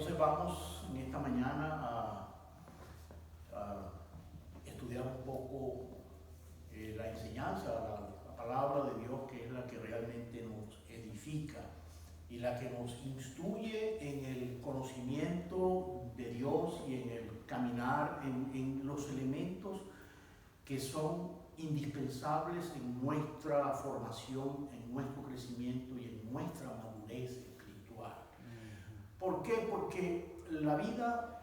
Entonces vamos en esta mañana a estudiar un poco la enseñanza, la palabra de Dios, que es la que realmente nos edifica y la que nos instruye en el conocimiento de Dios y en el caminar en los elementos que son indispensables en nuestra formación, en nuestro crecimiento y en nuestra madurez espiritual. ¿Por qué? Porque la vida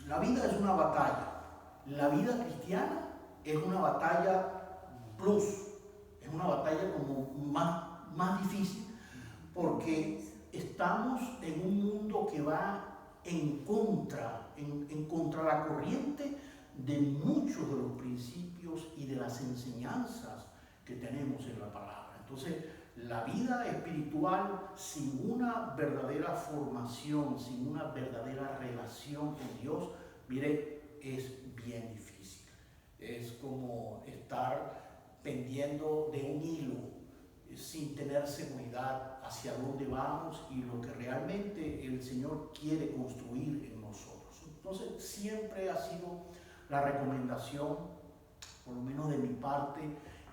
es una batalla. La vida cristiana es una batalla plus, es una batalla como más difícil, porque estamos en un mundo que va en contra la corriente de muchos de los principios y de las enseñanzas que tenemos en la palabra. Entonces, la vida espiritual sin una verdadera formación, sin una verdadera relación con Dios, mire, es bien difícil. Es como estar pendiendo de un hilo sin tener seguridad hacia dónde vamos y lo que realmente el Señor quiere construir en nosotros. Entonces, siempre ha sido la recomendación, por lo menos de mi parte,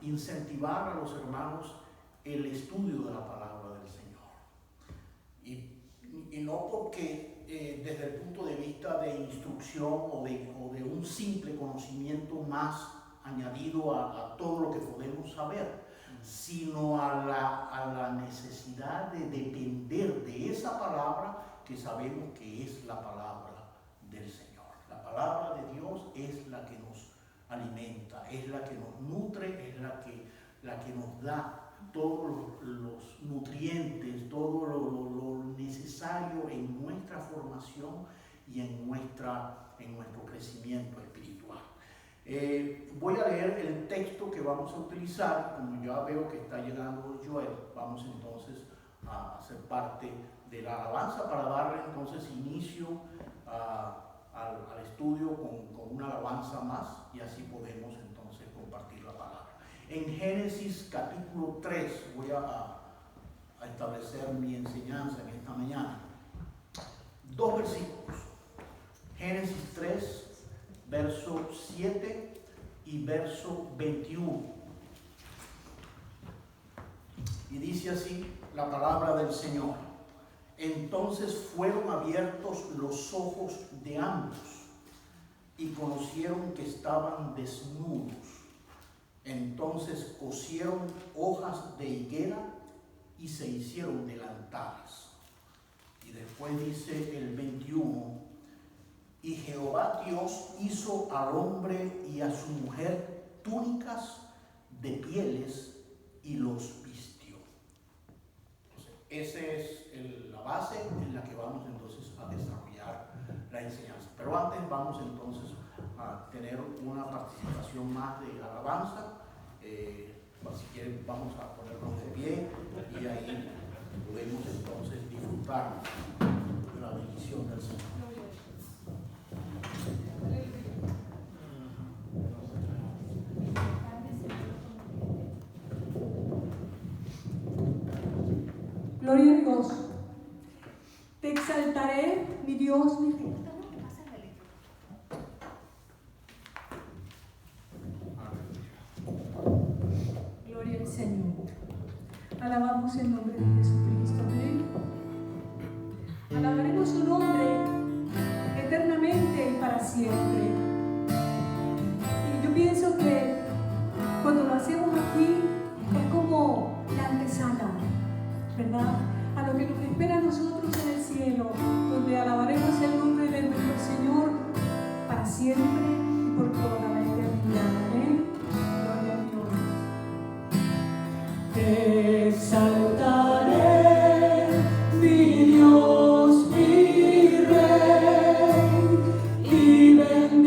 incentivar a los hermanos el estudio de la palabra del Señor. Y no porque desde el punto de vista de instrucción o de un simple conocimiento más añadido a todo lo que podemos saber, sino a la necesidad de depender de esa palabra que sabemos que es la palabra del Señor. La palabra de Dios es la que nos alimenta, es la que nos nutre, es la que nos da todos los nutrientes, todo lo necesario en nuestra formación y en nuestro crecimiento espiritual. Voy a leer el texto que vamos a utilizar. Como ya veo que está llegando Joel, vamos entonces a hacer parte de la alabanza para darle entonces inicio al estudio con una alabanza más, y así podemos entonces compartir la palabra. En Génesis capítulo 3 voy a establecer mi enseñanza en esta mañana. 2 versículos. Génesis 3, verso 7 y verso 21. Y dice así la palabra del Señor: entonces fueron abiertos los ojos de ambos y conocieron que estaban desnudos. Entonces cosieron hojas de higuera y se hicieron delantales. Y después dice el 21: y Jehová Dios hizo al hombre y a su mujer túnicas de pieles y los vistió. Entonces, esa es la base en la que vamos entonces a desarrollar la enseñanza. Pero antes vamos entonces a tener una participación más de alabanza. Si quieren, vamos a ponernos de pie y ahí podemos entonces disfrutar de la bendición del Señor. Gloria a Dios. Te exaltaré, mi Dios, mi Rey. Gloria al Señor. Alabamos el nombre de Jesucristo. Amén. Alabaremos su nombre eternamente y para siempre. Y yo pienso que cuando lo hacemos aquí es como la antesala, ¿verdad?, a lo que nos espera a nosotros en el cielo, donde alabaremos el nombre de nuestro Señor para siempre y por toda la eternidad. Amén. Gloria a Dios. Te exaltaré, mi Dios, mi Rey, y bendeciré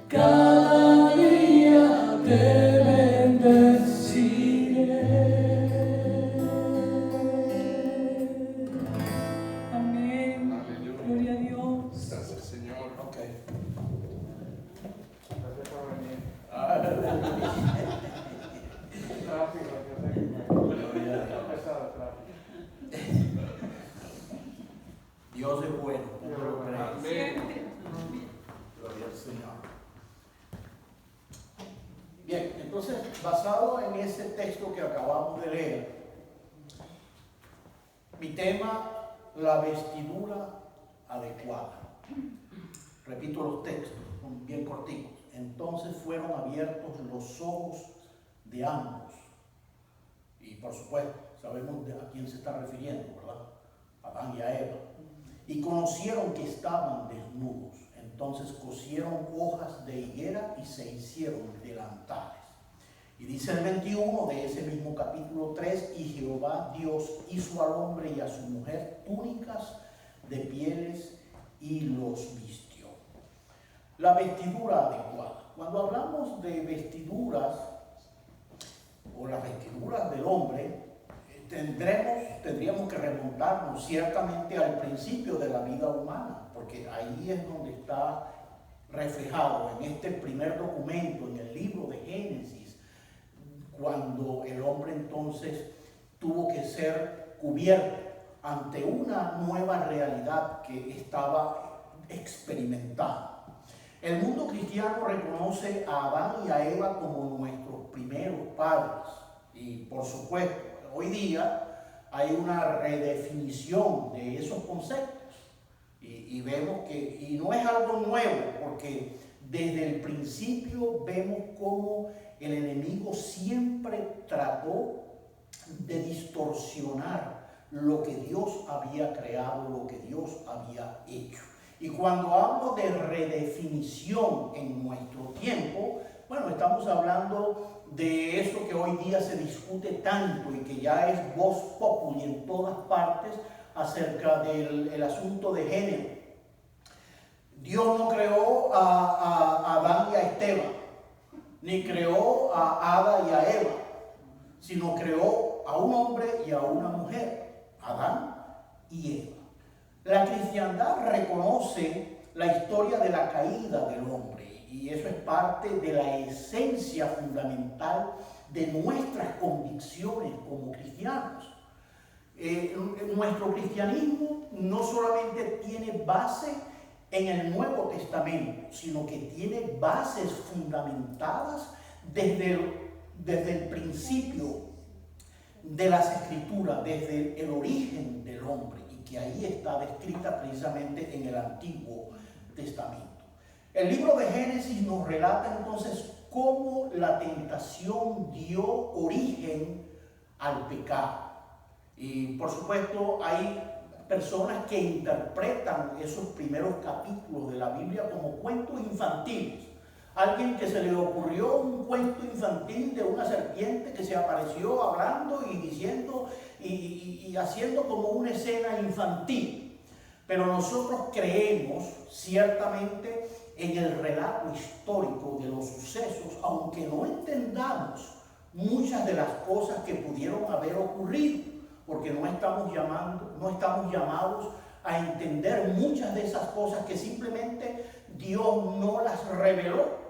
cada día te bendeciré. Amén. Aleluya. Gloria a Dios. Gracias, Señor. Ok. Gracias por venir. Gloria a Dios. Dios es bueno. ¿Cómo lo crees? Amén. Gloria al Señor. Bien, entonces, basado en ese texto que acabamos de leer, mi tema, la vestidura adecuada. Repito los textos, son bien cortitos. Entonces fueron abiertos los ojos de ambos. Y por supuesto, sabemos a quién se está refiriendo, ¿verdad? A Adán y a Eva. Y conocieron que estaban desnudos. Entonces cosieron hojas de higuera y se hicieron delantales. Y dice el 21 de ese mismo capítulo 3, y Jehová Dios hizo al hombre y a su mujer túnicas de pieles y los vistió. La vestidura adecuada. Cuando hablamos de vestiduras o las vestiduras del hombre, tendríamos que remontarnos ciertamente al principio de la vida humana, porque ahí es donde está reflejado en este primer documento, en el libro de Génesis, cuando el hombre entonces tuvo que ser cubierto ante una nueva realidad que estaba experimentando. El mundo cristiano reconoce a Adán y a Eva como nuestros primeros padres y por supuesto hoy día hay una redefinición de esos conceptos y vemos que, y no es algo nuevo, porque desde el principio vemos cómo el enemigo siempre trató de distorsionar lo que Dios había creado, lo que Dios había hecho. Y cuando hablo de redefinición en nuestro tiempo, bueno, estamos hablando de eso que hoy día se discute tanto y que ya es voz populi en todas partes acerca del asunto de género. Dios no creó a Adán y a Esteban, ni creó a Ada y a Eva, sino creó a un hombre y a una mujer, Adán y Eva. La cristiandad reconoce la historia de la caída del hombre y eso es parte de la esencia fundamental de nuestras convicciones como cristianos. Nuestro cristianismo no solamente tiene base en el Nuevo Testamento, sino que tiene bases fundamentadas desde el principio de las Escrituras, desde el origen del hombre, y que ahí está descrita precisamente en el Antiguo Testamento. El libro de Génesis nos relata entonces cómo la tentación dio origen al pecado. Y por supuesto hay personas que interpretan esos primeros capítulos de la Biblia como cuentos infantiles. Alguien que se le ocurrió un cuento infantil de una serpiente que se apareció hablando y diciendo y haciendo como una escena infantil. Pero nosotros creemos ciertamente en el relato histórico de los sucesos, aunque no entendamos muchas de las cosas que pudieron haber ocurrido, porque no estamos llamados a entender muchas de esas cosas que simplemente Dios no las reveló.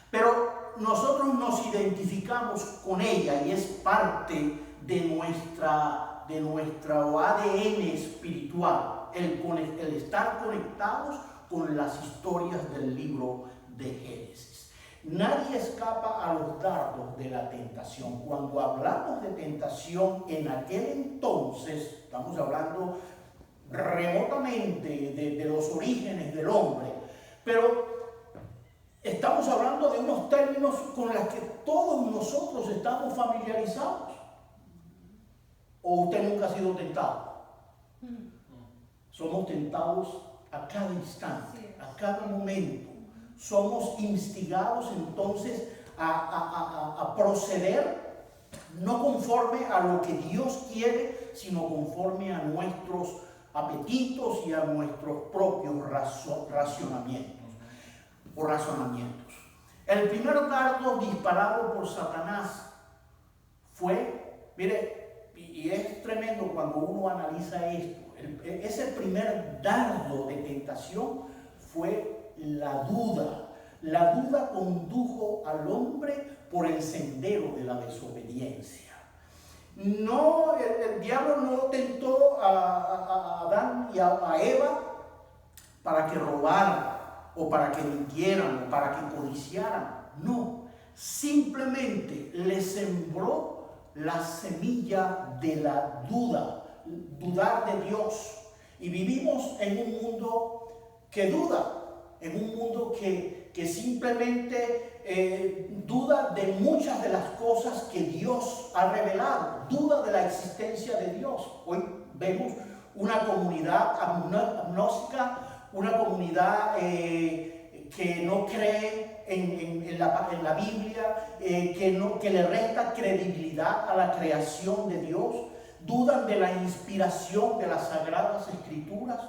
Pero nosotros nos identificamos con ella y es parte de nuestro ADN espiritual, el estar conectados con las historias del libro de Génesis. Nadie escapa a los dardos de la tentación. Cuando hablamos de tentación en aquel entonces, estamos hablando remotamente de los orígenes del hombre, pero estamos hablando de unos términos con los que todos nosotros estamos familiarizados. ¿O usted nunca ha sido tentado? Somos tentados a cada instante, a cada momento. Somos instigados entonces a proceder no conforme a lo que Dios quiere, sino conforme a nuestros apetitos y a nuestros propios racionamientos. o razonamientos. El primer dardo disparado por Satanás fue, mire, y es tremendo cuando uno analiza esto, ese primer dardo de tentación fue la duda. La duda condujo al hombre por el sendero de la desobediencia. No, el diablo no tentó a Adán y a Eva para que robaran, o para que mintieran, o para que codiciaran. No, simplemente le sembró la semilla de la duda, dudar de Dios. Y vivimos en un mundo que duda, en un mundo que simplemente duda de muchas de las cosas que Dios ha revelado, duda de la existencia de Dios. Hoy vemos una comunidad agnóstica, una comunidad que no cree en la Biblia, que le resta credibilidad a la creación de Dios, dudan de la inspiración de las Sagradas Escrituras,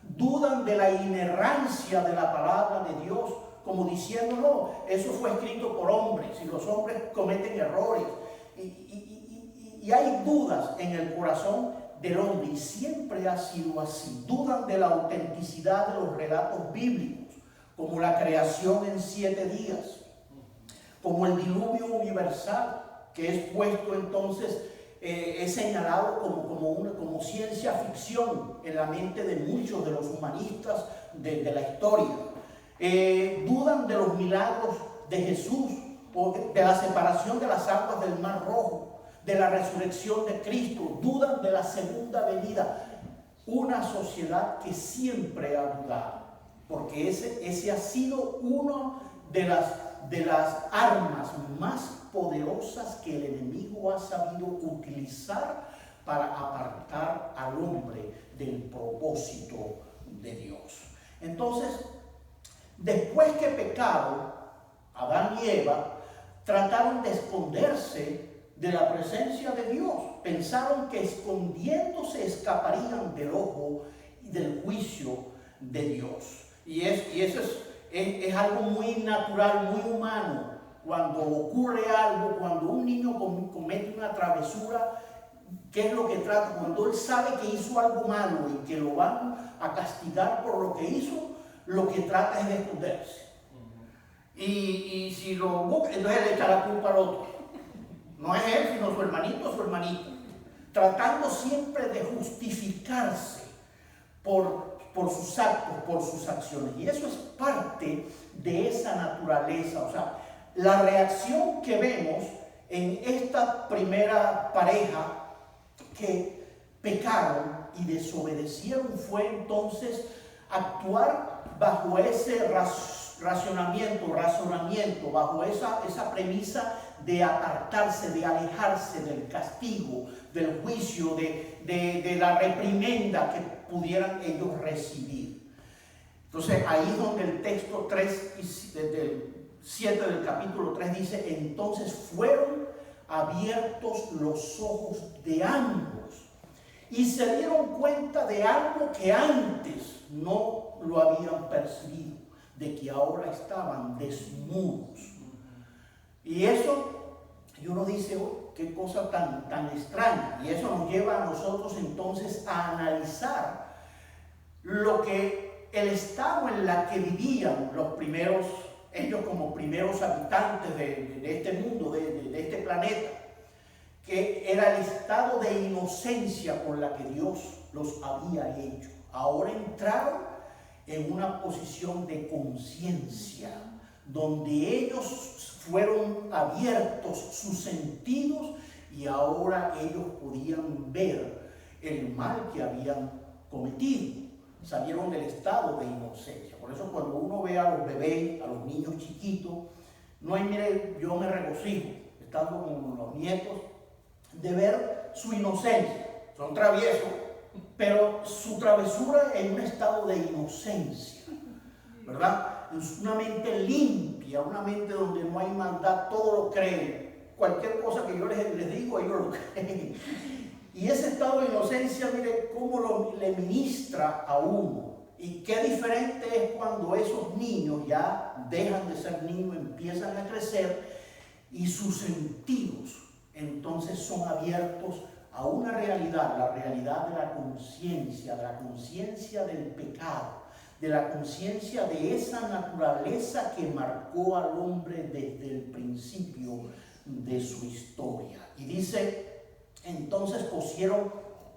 dudan de la inerrancia de la palabra de Dios, como diciendo, no, eso fue escrito por hombres y los hombres cometen errores. Y hay dudas en el corazón del hombre, y siempre ha sido así. Dudan de la autenticidad de los relatos bíblicos, como la creación en 7 días, como el diluvio universal, que es puesto entonces, es señalado como ciencia ficción en la mente de muchos de los humanistas de la historia. Dudan de los milagros de Jesús, o de la separación de las aguas del Mar Rojo, de la resurrección de Cristo, dudan de la segunda venida. Una sociedad que siempre ha dudado, porque ese ha sido uno de las armas más poderosas que el enemigo ha sabido utilizar para apartar al hombre del propósito de Dios. Entonces, después que pecaron, Adán y Eva trataron de esconderse de la presencia de Dios. Pensaron que escondiéndose escaparían del ojo y del juicio de Dios. Y eso es algo muy natural, muy humano. Cuando ocurre algo, cuando un niño comete una travesura, ¿qué es lo que trata? Cuando él sabe que hizo algo malo y que lo van a castigar por lo que hizo, lo que trata es de esconderse. Y si lo busca, entonces le echa la culpa al otro. No es él, sino su hermanito o su hermanita. Tratando siempre de justificarse por sus actos, por sus acciones. Y eso es parte de esa naturaleza. O sea, la reacción que vemos en esta primera pareja que pecaron y desobedecieron fue entonces actuar bajo ese razonamiento, bajo esa premisa de apartarse, de alejarse del castigo, del juicio, de la reprimenda que pudieran ellos recibir. Entonces ahí es donde el texto 3, desde el 7 del capítulo 3 dice, entonces fueron abiertos los ojos de ambos y se dieron cuenta de algo que antes no lo habían percibido, de que ahora estaban desnudos. Y eso, y uno dice, oh, qué cosa tan extraña. Y eso nos lleva a nosotros entonces a analizar lo que el estado en la que vivían los primeros, ellos como primeros habitantes de este mundo, de este planeta, que era el estado de inocencia con la que Dios los había hecho. Ahora entraron en una posición de conciencia, donde ellos fueron abiertos sus sentidos y ahora ellos podían ver el mal que habían cometido. Salieron del estado de inocencia. Por eso cuando uno ve a los bebés, a los niños chiquitos, no hay, mire, yo me regocijo, estando con los nietos, de ver su inocencia. Son traviesos, pero su travesura en un estado de inocencia, ¿verdad? Es una mente limpia, una mente donde no hay maldad, todo lo creen. Cualquier cosa que yo les digo, ellos lo creen. Y ese estado de inocencia, mire cómo le ministra a uno. Y qué diferente es cuando esos niños ya dejan de ser niños, empiezan a crecer y sus sentidos entonces son abiertos a una realidad, la realidad de la conciencia del pecado, de la conciencia de esa naturaleza que marcó al hombre desde el principio de su historia. Y dice, entonces pusieron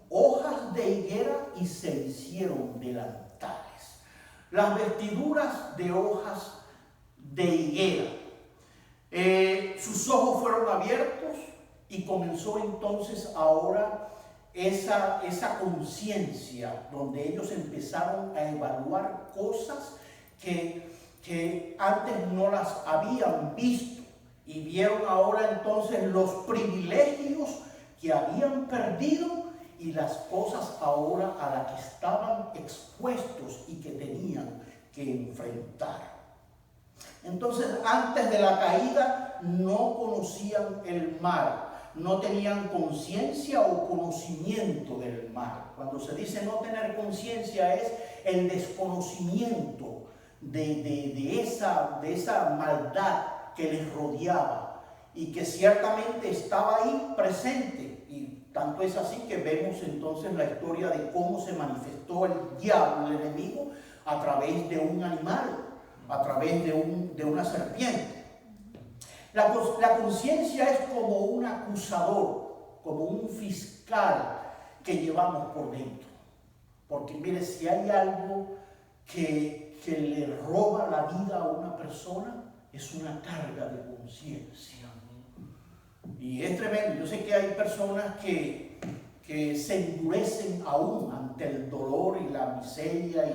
hojas de higuera y se hicieron delantales. Las vestiduras de hojas de higuera. Sus ojos fueron abiertos y comenzó entonces ahora esa conciencia donde ellos empezaron a evaluar cosas que antes no las habían visto y vieron ahora entonces los privilegios que habían perdido y las cosas ahora a las que estaban expuestos y que tenían que enfrentar. Entonces, antes de la caída no conocían el mar, no tenían conciencia o conocimiento del mar. Cuando se dice no tener conciencia es el desconocimiento de esa maldad que les rodeaba y que ciertamente estaba ahí presente. Y tanto es así que vemos entonces la historia de cómo se manifestó el diablo, el enemigo, a través de un animal, a través de una serpiente. La conciencia es como un acusador, como un fiscal que llevamos por dentro. Porque mire, si hay algo que le roba la vida a una persona, es una carga de conciencia. Y es tremendo. Yo sé que hay personas que se endurecen aún ante el dolor y la miseria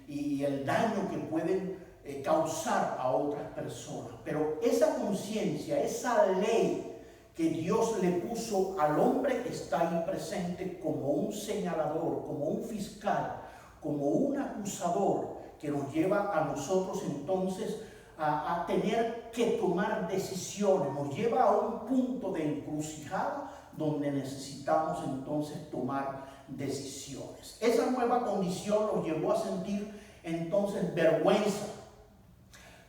y el daño que pueden causar a otras personas. Pero esa conciencia, esa ley que Dios le puso al hombre está ahí presente como un señalador, como un fiscal, como un acusador que nos lleva a nosotros entonces a tener que tomar decisiones, nos lleva a un punto de encrucijada donde necesitamos entonces tomar decisiones. Esa nueva condición los llevó a sentir entonces vergüenza,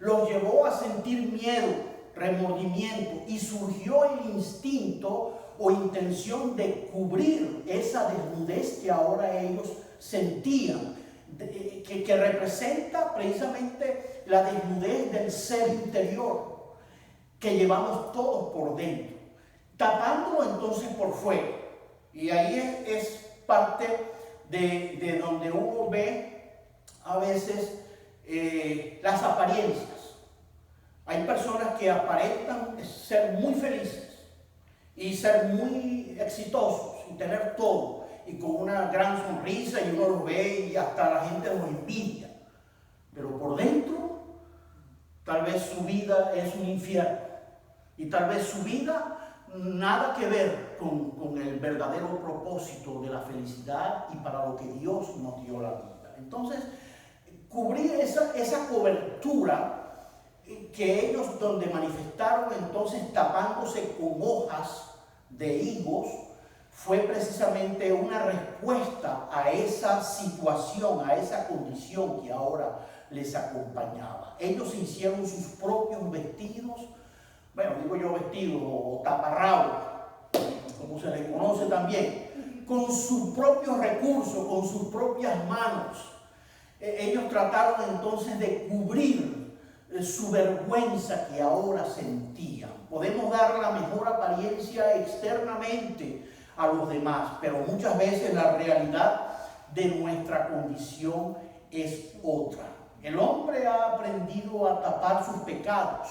los llevó a sentir miedo, remordimiento, y surgió el instinto o intención de cubrir esa desnudez que ahora ellos sentían, que representa precisamente la desnudez del ser interior que llevamos todos por dentro, tapándolo entonces por fuera. Y ahí es parte de donde uno ve a veces las apariencias. Hay personas que aparentan ser muy felices y ser muy exitosos y tener todo y con una gran sonrisa, y uno los ve y hasta la gente los envidia, pero por dentro tal vez su vida es un infierno y tal vez su vida nada que ver con el verdadero propósito de la felicidad y para lo que Dios nos dio la vida. Entonces, cubrir esa cobertura que ellos donde manifestaron entonces tapándose con hojas de higos fue precisamente una respuesta a esa situación, a esa condición que ahora les acompañaba. Ellos hicieron sus propios vestidos, bueno, digo yo vestidos o taparrabos, como se les conoce también, con sus propios recursos, con sus propias manos. Ellos trataron entonces de cubrir su vergüenza que ahora sentían. Podemos dar la mejor apariencia externamente a los demás, pero muchas veces la realidad de nuestra condición es otra. El hombre ha aprendido a tapar sus pecados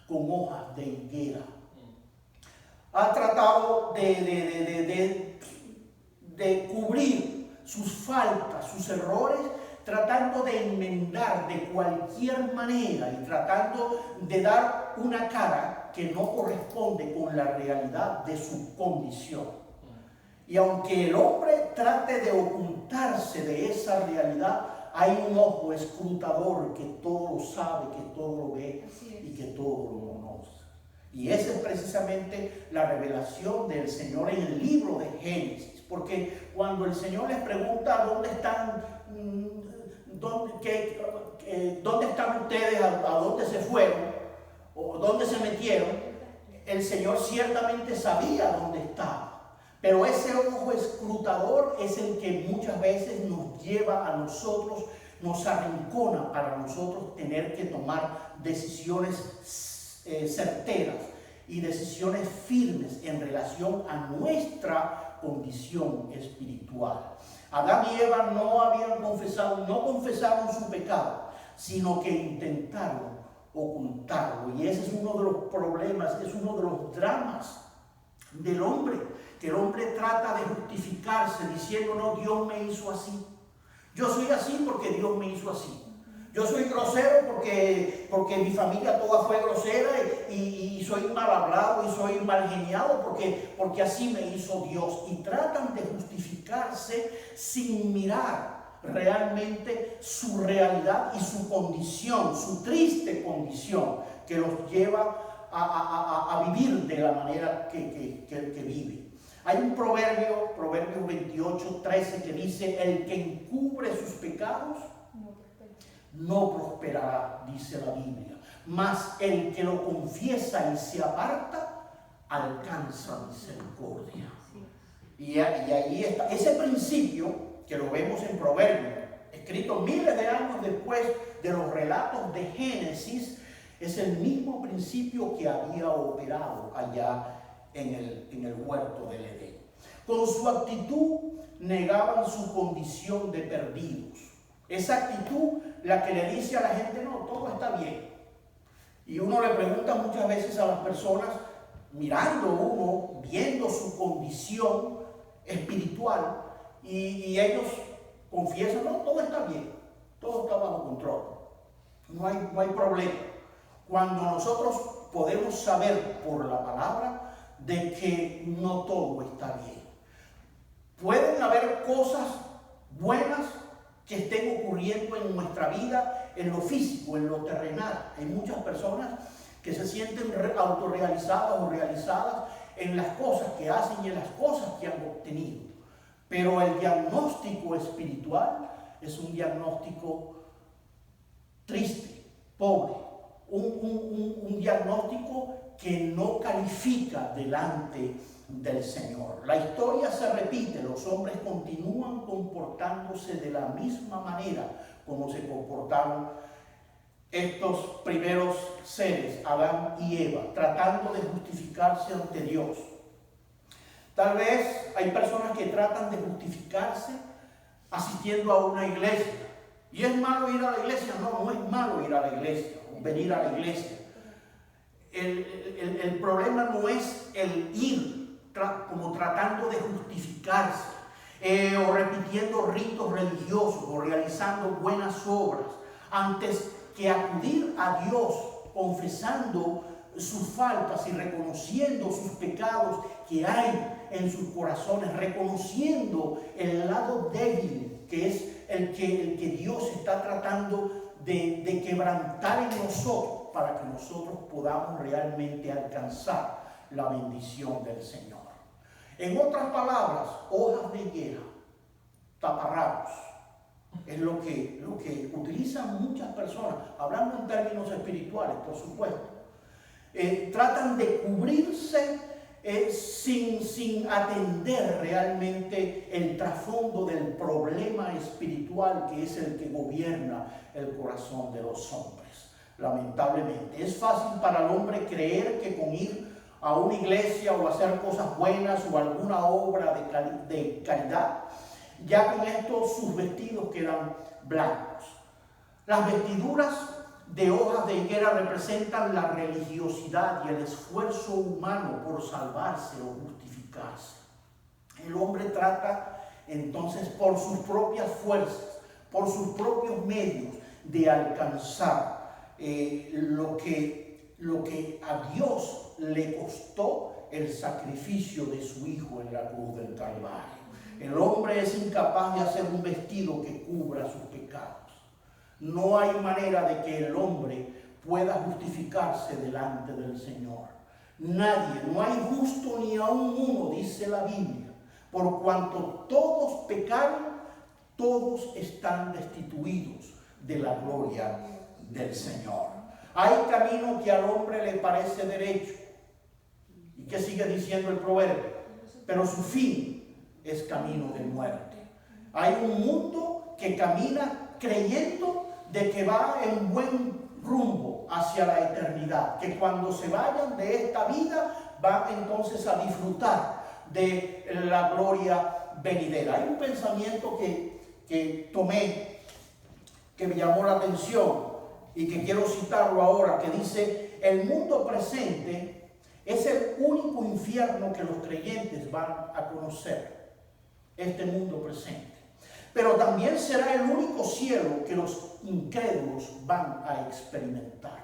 con hojas de higuera. Ha tratado de cubrir sus faltas, sus errores, tratando de enmendar de cualquier manera y tratando de dar una cara que no corresponde con la realidad de su condición. Y aunque el hombre trate de ocultarse de esa realidad, hay un ojo escrutador que todo lo sabe, que todo lo ve y que todo lo conoce. Y esa es precisamente la revelación del Señor en el libro de Génesis. Porque cuando el Señor les pregunta dónde están, ¿dónde están ustedes? ¿A dónde se fueron? ¿O dónde se metieron? El Señor ciertamente sabía dónde estaba. Pero ese ojo escrutador es el que muchas veces nos lleva a nosotros, nos arrincona para nosotros tener que tomar decisiones certeras y decisiones firmes en relación a nuestra condición espiritual. Adán y Eva no confesaron su pecado, sino que intentaron ocultarlo. Y ese es uno de los problemas, es uno de los dramas del hombre, que el hombre trata de justificarse diciendo: no, Dios me hizo así. Yo soy así porque Dios me hizo así. Yo soy grosero porque mi familia toda fue grosera y soy mal hablado y soy mal geniado porque así me hizo Dios. Y tratan de justificarse sin mirar realmente su realidad y su condición, su triste condición que los lleva a vivir de la manera que viven. Hay un proverbio 28:13 que dice: el que encubre sus pecados no prosperará, dice la Biblia, mas el que lo confiesa y se aparta alcanza misericordia. Y ahí está ese principio que lo vemos en Proverbios, escrito miles de años después de los relatos de Génesis. Es el mismo principio que había operado allá en el huerto del Edén. Con su actitud negaban su condición de perdidos. Esa actitud la que le dice a la gente: no, todo está bien. Y uno le pregunta muchas veces a las personas, mirando uno, viendo su condición espiritual, y ellos confiesan: no, todo está bien, todo está bajo control, no hay problema. Cuando nosotros podemos saber por la palabra de que no todo está bien. Pueden haber cosas buenas que estén ocurriendo en nuestra vida, en lo físico, en lo terrenal. Hay muchas personas que se sienten autorrealizadas o realizadas en las cosas que hacen y en las cosas que han obtenido. Pero el diagnóstico espiritual es un diagnóstico triste, pobre, un diagnóstico que no califica delante del Señor. La historia se repite, los hombres continúan comportándose de la misma manera como se comportaron estos primeros seres, Adán y Eva, tratando de justificarse ante Dios. Tal vez hay personas que tratan de justificarse asistiendo a una iglesia. ¿Y es malo ir a la iglesia? No, no es malo ir a la iglesia, venir a la iglesia. El problema no es el ir como tratando de justificarse, o repitiendo ritos religiosos, o realizando buenas obras, antes que acudir a Dios confesando sus faltas y reconociendo sus pecados que hay en sus corazones, reconociendo el lado débil que es el que Dios está tratando de quebrantar en nosotros, para que nosotros podamos realmente alcanzar la bendición del Señor. En otras palabras, hojas de higuera, taparrabos, es lo que utilizan muchas personas, hablando en términos espirituales, por supuesto. Tratan de cubrirse sin atender realmente el trasfondo del problema espiritual que es el que gobierna el corazón de los hombres. Lamentablemente, es fácil para el hombre creer que con ir a una iglesia o hacer cosas buenas o alguna obra de caridad, ya con esto sus vestidos quedan blancos. Las vestiduras de hojas de higuera representan la religiosidad y el esfuerzo humano por salvarse o justificarse. El hombre trata entonces por sus propias fuerzas, por sus propios medios, de alcanzar lo que a Dios le costó el sacrificio de su Hijo en la cruz del Calvario. El hombre es incapaz de hacer un vestido que cubra sus pecados. No hay manera de que el hombre pueda justificarse delante del Señor. Nadie, no hay justo ni aun uno, dice la Biblia. Por cuanto todos pecaron, todos están destituidos de la gloria del Señor. Hay camino que al hombre le parece derecho. ¿Y qué sigue diciendo el proverbio? Pero su fin es camino de muerte. Hay un mundo que camina creyendo de que va en buen rumbo hacia la eternidad, que cuando se vayan de esta vida van entonces a disfrutar de la gloria venidera. Hay un pensamiento que tomé, que me llamó la atención y que quiero citarlo ahora, que dice: el mundo presente es el único infierno que los creyentes van a conocer, este mundo presente. Pero también será el único cielo que los incrédulos van a experimentar.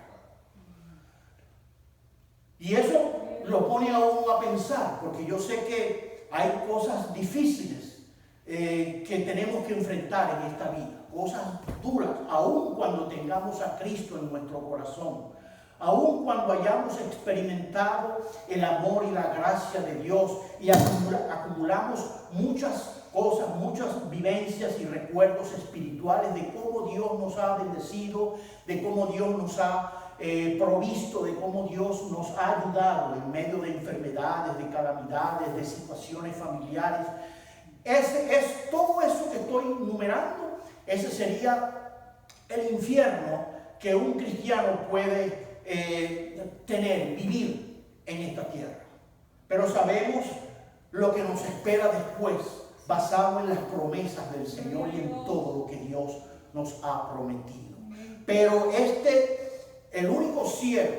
Y eso lo pone a uno a pensar, porque yo sé que hay cosas difíciles que tenemos que enfrentar en esta vida, cosas duras, aun cuando tengamos a Cristo en nuestro corazón, aun cuando hayamos experimentado el amor y la gracia de Dios y acumulamos muchas cosas, muchas vivencias y recuerdos espirituales de cómo Dios nos ha bendecido, de cómo Dios nos ha provisto, de cómo Dios nos ha ayudado en medio de enfermedades, de calamidades, de situaciones familiares. Todo eso que estoy numerando, ese sería el infierno que un cristiano puede tener, vivir en esta tierra. Pero sabemos lo que nos espera después, basado en las promesas del Señor y en todo lo que Dios nos ha prometido. Pero el único cielo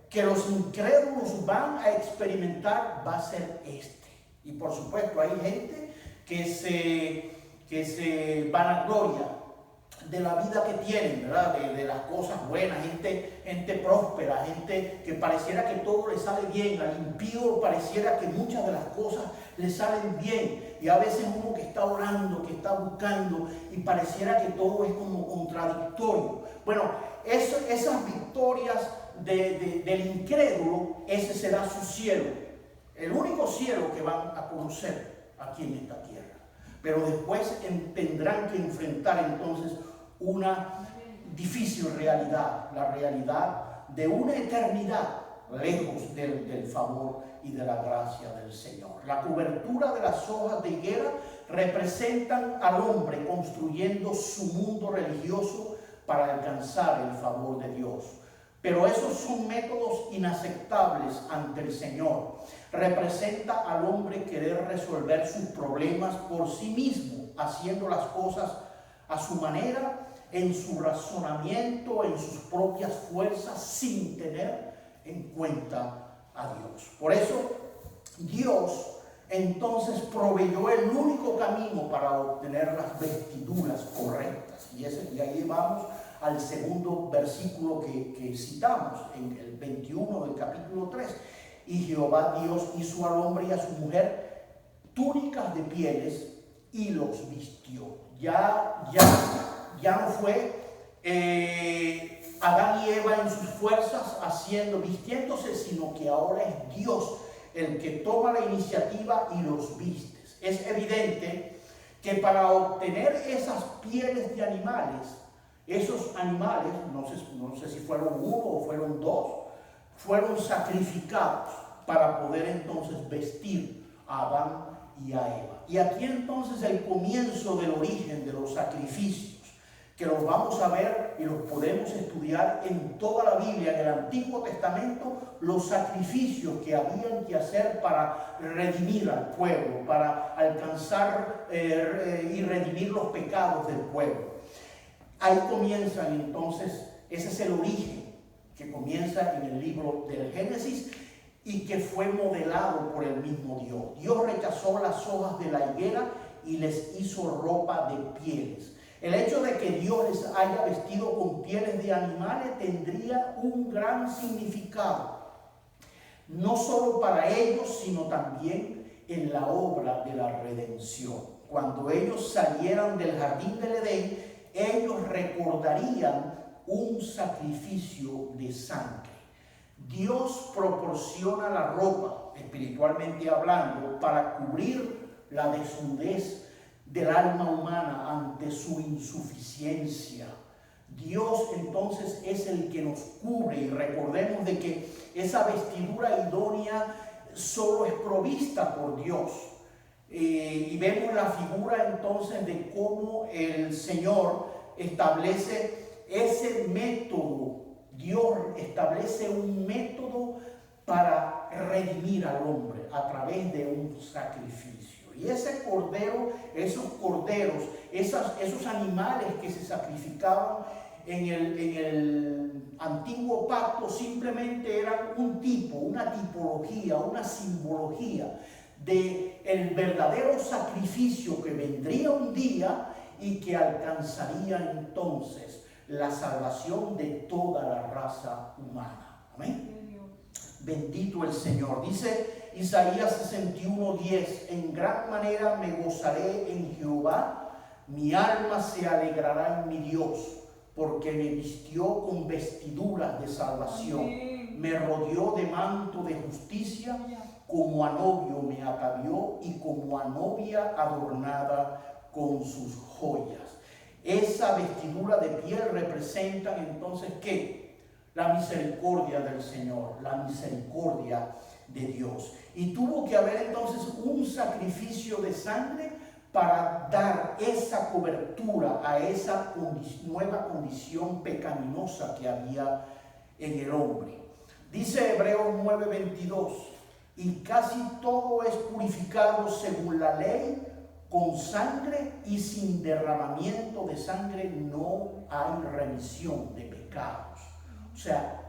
que los incrédulos van a experimentar va a ser este. Y por supuesto hay gente que se vanagloria de la vida que tienen, ¿verdad? De las cosas buenas, gente próspera, gente que pareciera que todo le sale bien. Al impío pareciera que muchas de las cosas le salen bien, y a veces uno que está orando, que está buscando, y pareciera que todo es como contradictorio. Bueno, esas victorias del incrédulo, ese será su cielo, el único cielo que van a conocer aquí en esta tierra. Pero después tendrán que enfrentar entonces una difícil realidad, la realidad de una eternidad lejos del favor y de la gracia del Señor. La cobertura de las hojas de higuera representan al hombre construyendo su mundo religioso para alcanzar el favor de Dios. Pero esos son métodos inaceptables ante el Señor. Representa al hombre querer resolver sus problemas por sí mismo, haciendo las cosas a su manera, en su razonamiento, en sus propias fuerzas, sin tener en cuenta a Dios. Por eso Dios entonces proveyó el único camino para obtener las vestiduras correctas. Y ahí vamos al segundo versículo que citamos, en el 21 del capítulo 3. Y Jehová Dios hizo al hombre y a su mujer túnicas de pieles y los vistió. Ya no fue Adán y Eva en sus fuerzas vistiéndose, sino que ahora es Dios el que toma la iniciativa y los viste. Es evidente que para obtener esas pieles de animales, esos animales, no sé si fueron uno o fueron dos, fueron sacrificados para poder entonces vestir a Adán y a Eva. Y aquí entonces el comienzo del origen de los sacrificios, que los vamos a ver y los podemos estudiar en toda la Biblia, en el Antiguo Testamento, los sacrificios que habían que hacer para redimir al pueblo, para alcanzar y redimir los pecados del pueblo. Ahí comienzan entonces, ese es el origen que comienza en el libro del Génesis y que fue modelado por el mismo Dios. Dios rechazó las hojas de la higuera y les hizo ropa de pieles. El hecho de que Dios les haya vestido con pieles de animales tendría un gran significado, no solo para ellos, sino también en la obra de la redención. Cuando ellos salieran del jardín del Edén, ellos recordarían un sacrificio de sangre. Dios proporciona la ropa, espiritualmente hablando, para cubrir la desnudez del alma humana ante su insuficiencia Dios entonces es el que nos cubre, y recordemos de que esa vestidura idónea solo es provista por Dios. Y vemos la figura entonces de cómo el Señor establece ese método. Dios establece un método para redimir al hombre a través de un sacrificio. Y ese cordero, esos corderos, esos animales que se sacrificaban en el antiguo pacto simplemente eran un tipo, una tipología, una simbología de el verdadero sacrificio que vendría un día y que alcanzaría entonces la salvación de toda la raza humana. Amén. Bendito el Señor. Dice Isaías 61:10: en gran manera me gozaré en Jehová, mi alma se alegrará en mi Dios, porque me vistió con vestiduras de salvación, me rodeó de manto de justicia, como a novio me atavió y como a novia adornada con sus joyas. Esa vestidura de piel representa entonces ¿qué? La misericordia del Señor, la misericordia de Dios. Y tuvo que haber entonces un sacrificio de sangre para dar esa cobertura a esa nueva condición pecaminosa que había en el hombre. Dice Hebreos 9:22: y casi todo es purificado según la ley con sangre, y sin derramamiento de sangre no hay remisión de pecados. O sea,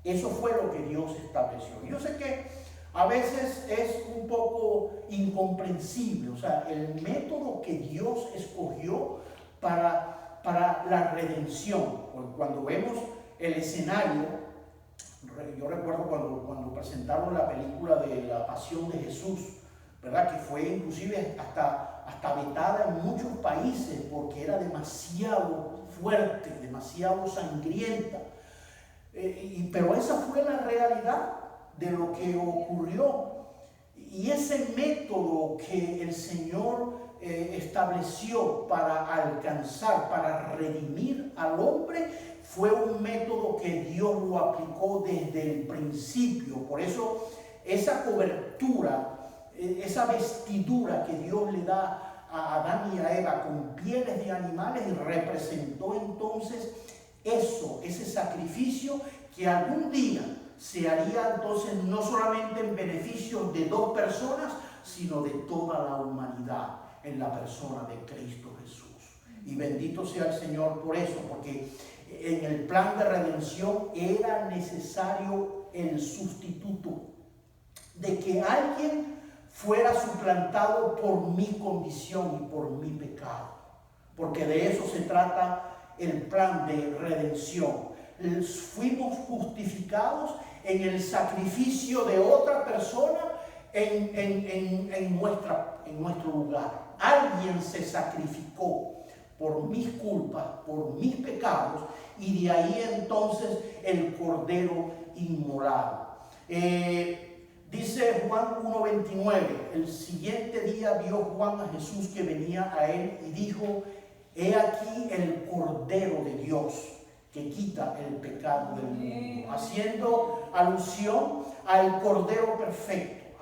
eso fue lo que Dios estableció. Yo sé que a veces es un poco incomprensible, o sea, el método que Dios escogió para la redención. Cuando vemos el escenario, yo recuerdo cuando presentaron la película de la Pasión de Jesús, ¿verdad? Que fue inclusive hasta vetada en muchos países porque era demasiado fuerte, demasiado sangrienta. Pero esa fue la realidad de lo que ocurrió. Y ese método que el Señor estableció para alcanzar, para redimir al hombre, fue un método que Dios lo aplicó desde el principio. Por eso esa cobertura, esa vestidura que Dios le da a Adán y a Eva con pieles de animales, representó entonces ese sacrificio que algún día se haría entonces no solamente en beneficio de dos personas, sino de toda la humanidad en la persona de Cristo Jesús. Y bendito sea el Señor por eso, porque en el plan de redención era necesario el sustituto, de que alguien fuera suplantado por mi condición y por mi pecado, porque de eso se trata el plan de redención. Fuimos justificados en el sacrificio de otra persona en nuestro lugar. Alguien se sacrificó por mis culpas, por mis pecados, y de ahí entonces el cordero inmolado. Dice Juan 1:29, el siguiente día vio Juan a Jesús que venía a él y dijo: he aquí el Cordero de Dios que quita el pecado del mundo, haciendo alusión al Cordero perfecto,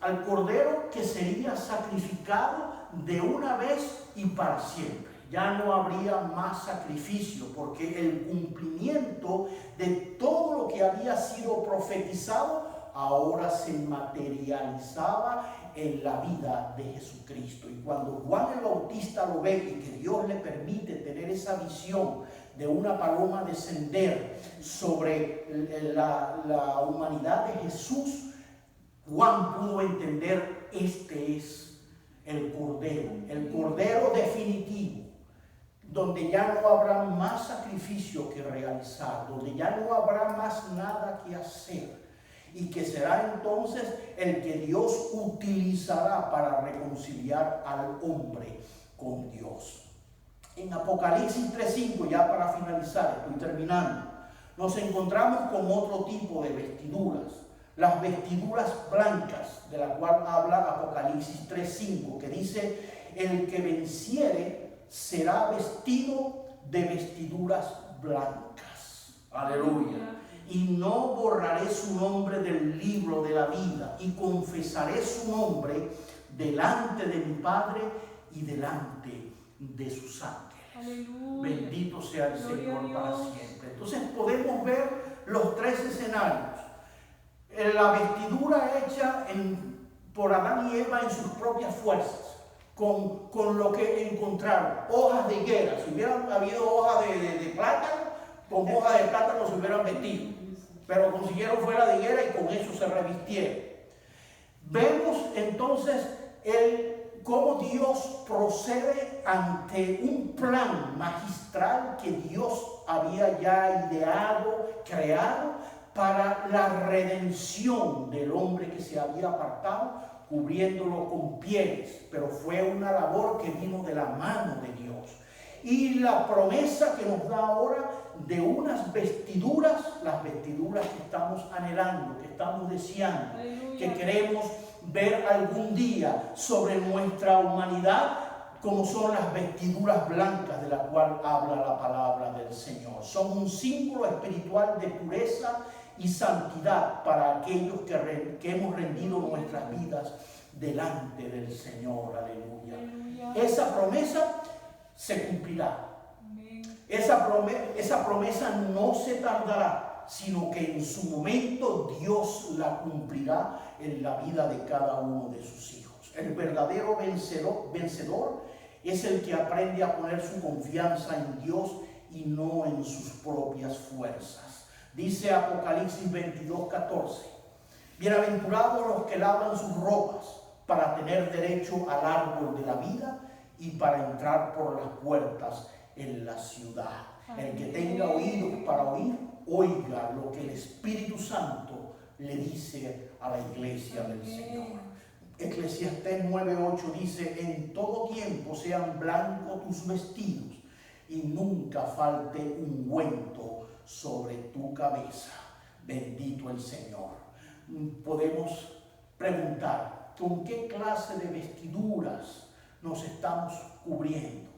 al Cordero que sería sacrificado de una vez y para siempre. Ya no habría más sacrificio, porque el cumplimiento de todo lo que había sido profetizado ahora se materializaba en la vida de Jesucristo. Y cuando Juan el Bautista lo ve y que Dios le permite tener esa visión de una paloma descender sobre la humanidad de Jesús, Juan pudo entender: este es el Cordero definitivo, donde ya no habrá más sacrificio que realizar, donde ya no habrá más nada que hacer, y que será entonces el que Dios utilizará para reconciliar al hombre con Dios. En Apocalipsis 3:5, ya para finalizar, estoy terminando, nos encontramos con otro tipo de vestiduras, las vestiduras blancas, de la cual habla Apocalipsis 3:5, que dice: el que venciere será vestido de vestiduras blancas. Aleluya. Y no borraré su nombre del libro de la vida, y confesaré su nombre delante de mi Padre y delante de sus ángeles. Aleluya. Bendito sea el Gloria Señor a para Dios. siempre. Entonces podemos ver los tres escenarios. La vestidura hecha por Adán y Eva en sus propias fuerzas, con lo que encontraron, hojas de higuera. Si hubieran habido hojas de plátano, con hojas de plátano se hubieran vestido, pero consiguieron fuera de higuera y con eso se revistieron. Vemos entonces cómo Dios procede ante un plan magistral que Dios había ya ideado, creado, para la redención del hombre que se había apartado, cubriéndolo con pieles, pero fue una labor que vino de la mano de Dios. Y la promesa que nos da ahora de unas vestiduras, las vestiduras que estamos anhelando, que estamos deseando, Aleluya. que queremos ver algún día sobre nuestra humanidad, como son las vestiduras blancas de la cual habla la palabra del Señor. Son un símbolo espiritual de pureza y santidad para aquellos que hemos rendido nuestras vidas delante del Señor. Aleluya. Aleluya. Esa promesa se cumplirá. Amén. Esa promesa no se tardará, sino que en su momento Dios la cumplirá en la vida de cada uno de sus hijos. El verdadero vencedor es el que aprende a poner su confianza en Dios y no en sus propias fuerzas. Dice Apocalipsis 22:14: bienaventurados los que lavan sus ropas para tener derecho al árbol de la vida y para entrar por las puertas en la ciudad. El que tenga oídos para oír, oiga lo que el Espíritu Santo le dice a la iglesia del Señor. Eclesiastés 9:8 dice: en todo tiempo sean blancos tus vestidos y nunca falte ungüento sobre tu cabeza. Bendito el Señor. Podemos preguntar: ¿con qué clase de vestiduras nos estamos cubriendo?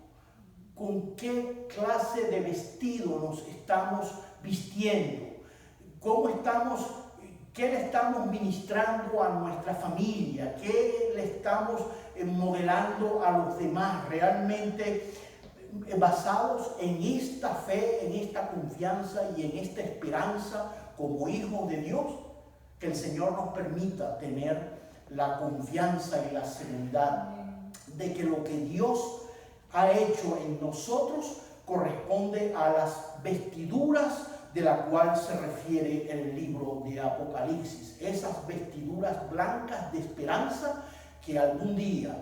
¿Con qué clase de vestido nos estamos vistiendo? ¿Cómo estamos? ¿Qué le estamos ministrando a nuestra familia? ¿Qué le estamos modelando a los demás? Realmente basados en esta fe, en esta confianza y en esta esperanza como hijos de Dios, que el Señor nos permita tener la confianza y la seguridad de que lo que Dios ha hecho en nosotros corresponde a las vestiduras de la cual se refiere el libro de Apocalipsis. Esas vestiduras blancas de esperanza que algún día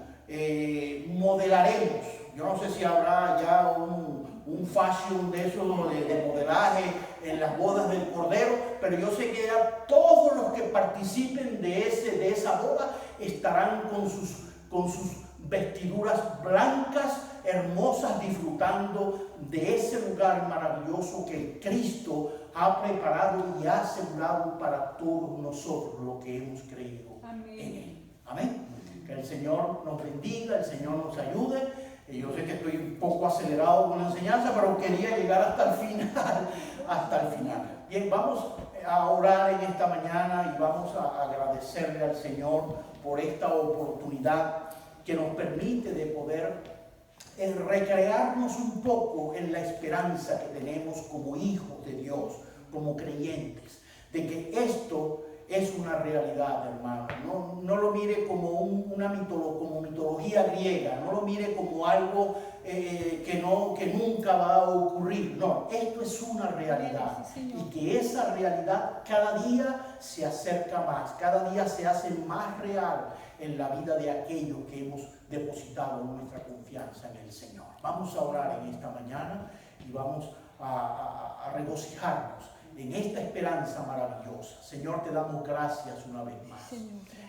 modelaremos. Yo no sé si habrá ya un fashion de eso de modelaje en las bodas del Cordero, pero yo sé que ya todos los que participen de esa boda estarán con sus vestiduras blancas, hermosas, disfrutando de ese lugar maravilloso que Cristo ha preparado y ha asegurado para todos nosotros, los que hemos creído en Él. Amén. Que el Señor nos bendiga, el Señor nos ayude. Yo sé que estoy un poco acelerado con la enseñanza, pero quería llegar hasta el final. Bien, vamos a orar en esta mañana y vamos a agradecerle al Señor por esta oportunidad que nos permite de poder recrearnos un poco en la esperanza que tenemos como hijos de Dios, como creyentes, de que esto es una realidad, hermano. No lo mire como como mitología griega, no lo mire como algo que nunca va a ocurrir. No, esto es una realidad, y que esa realidad cada día se acerca más, cada día se hace más real en la vida de aquellos que hemos depositado nuestra confianza en el Señor. Vamos a orar en esta mañana y vamos a regocijarnos en esta esperanza maravillosa. Señor, te damos gracias una vez más.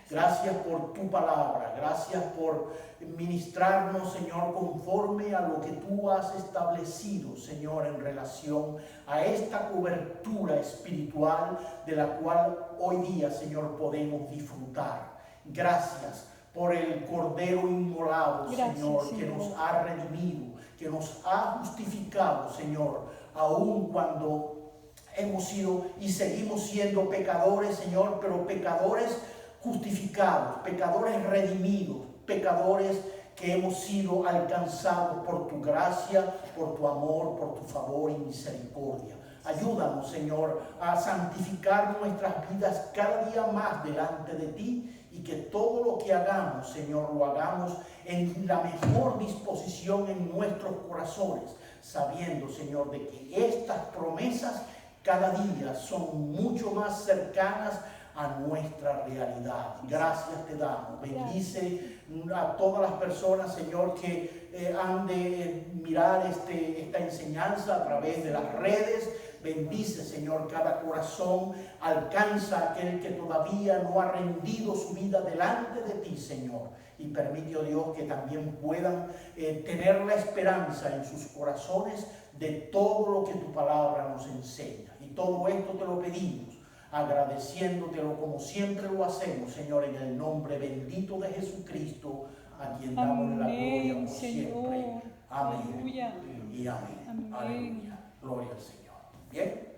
Gracias por tu palabra, gracias por ministrarnos, Señor, conforme a lo que tú has establecido, Señor, en relación a esta cobertura espiritual de la cual hoy día, Señor, podemos disfrutar. Gracias por el Cordero inmolado, Señor, que nos ha redimido, que nos ha justificado, Señor, aun cuando hemos sido y seguimos siendo pecadores, Señor, pero pecadores justificados, pecadores redimidos, pecadores que hemos sido alcanzados por tu gracia, por tu amor, por tu favor y misericordia. Ayúdanos, Señor, a santificar nuestras vidas cada día más delante de ti y que todo lo que hagamos, Señor, lo hagamos en la mejor disposición en nuestros corazones, sabiendo, Señor, de que estas promesas cada día son mucho más cercanas a nuestra realidad. Gracias te damos. Bendice a todas las personas, Señor, que han de mirar esta enseñanza a través de las redes. Bendice, Señor, cada corazón. Alcanza a aquel que todavía no ha rendido su vida delante de ti, Señor. Y permite, oh Dios, que también puedan tener la esperanza en sus corazones de todo lo que tu palabra nos enseña. Y todo esto te lo pedimos, agradeciéndotelo como siempre lo hacemos, Señor, en el nombre bendito de Jesucristo, a quien damos la gloria por siempre. Amén. Aleluya. Y amén. Amén. Aleluya. Gloria al Señor. Bien,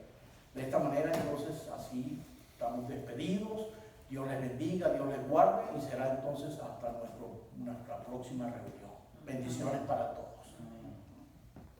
de esta manera entonces así estamos despedidos. Dios les bendiga, Dios les guarde y será entonces hasta nuestra próxima reunión. Bendiciones para todos.